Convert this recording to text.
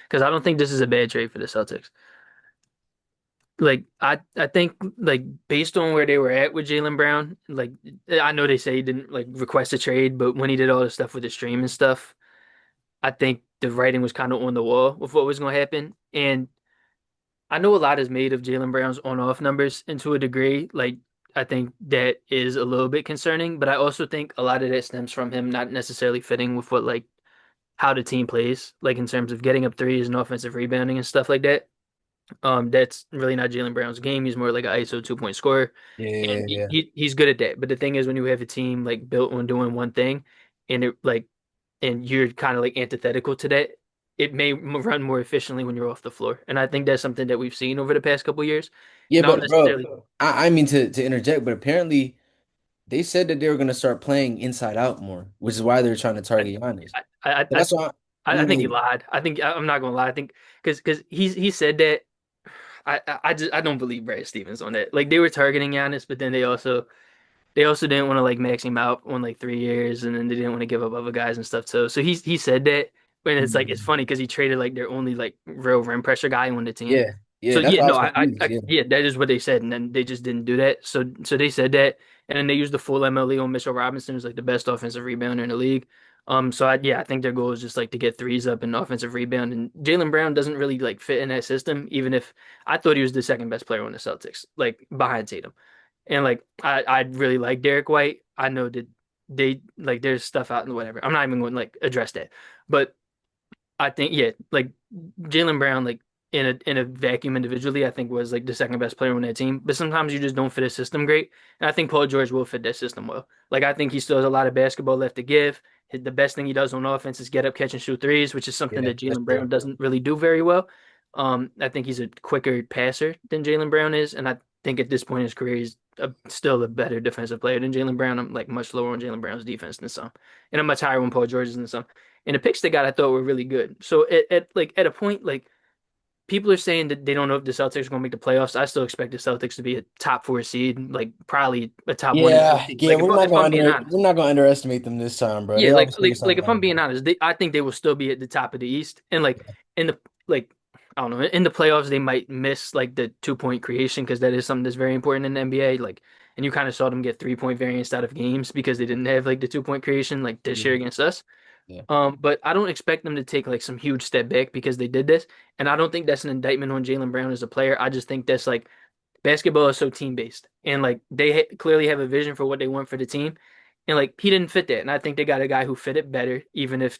because I don't think this is a bad trade for the Celtics. Like I think like based on where they were at with Jaylen Brown, like I know they say he didn't like request a trade, but when he did all the stuff with the stream and stuff, I think the writing was kind of on the wall with what was going to happen. And I know a lot is made of Jaylen Brown's on-off numbers, and to a degree, like I think that is a little bit concerning. But I also think a lot of that stems from him not necessarily fitting with what like how the team plays, like in terms of getting up threes and offensive rebounding and stuff like that. That's really not Jaylen Brown's game. He's more like an ISO 2 point scorer, Yeah, and yeah, yeah. he's good at that. But the thing is, when you have a team like built on doing one thing, and it like and you're kind of like antithetical to that, it may run more efficiently when you're off the floor. And I think that's something that we've seen over the past couple of years. Yeah, And I don't but bro, necessarily, I mean to interject, but apparently they said that they were gonna start playing inside out more, which is why they're trying to I, target Giannis. I, I, But I, that's why I think he like, lied. I'm not gonna lie. I think because he said that. I don't believe Brad Stevens on that. Like they were targeting Giannis, but then they also didn't want to like max him out on like 3 years, and then they didn't want to give up other guys and stuff too. So he said that, and it's like it's mm, funny because he traded like their only like real rim pressure guy on the team. yeah, yeah, So that's yeah, why I no, was confused. Yeah, yeah, that is what they said, and then they just didn't do that. So they said that, and then they used the full MLE on Mitchell Robinson, who's like the best offensive rebounder in the league. So I think their goal is just like to get threes up and offensive rebound, and Jaylen Brown doesn't really like fit in that system, even if I thought he was the second best player on the Celtics, like behind Tatum. And like I really like Derek White. I know that they like there's stuff out and whatever. I'm not even going to like address that. But I think yeah, like Jaylen Brown like in a vacuum individually, I think was like the second best player on that team. But sometimes you just don't fit a system great. And I think Paul George will fit that system well. Like I think he still has a lot of basketball left to give. The best thing he does on offense is get up, catch, and shoot threes, which is something yeah, that that's Jaylen Brown true. doesn't really do very well. I think he's a quicker passer than Jaylen Brown is, and I think at this point in his career, he's still a better defensive player than Jaylen Brown. I'm like much lower on Jaylen Brown's defense than some, and I'm much higher on Paul George's than some. And the picks they got, I thought were really good. So at a point, like people are saying that they don't know if the Celtics are going to make the playoffs. I still expect the Celtics to be a top four seed, like probably a top one or two Yeah, seed. yeah, Like if I'm being honest, we're not gonna underestimate them this time, bro. yeah, They like always figure like like something if I'm out. being honest, I think they will still be at the top of the East, and like in the like I don't know in the playoffs they might miss like the 2 point creation because that is something that's very important in the NBA. Like, and you kind of saw them get 3 point variance out of games because they didn't have like the 2 point creation like this year Yeah, against us. yeah. But I don't expect them to take like some huge step back because they did this, and I don't think that's an indictment on Jaylen Brown as a player. I just think that's like basketball is so team based, and like they clearly have a vision for what they want for the team, and like he didn't fit that, and I think they got a guy who fit it better, even if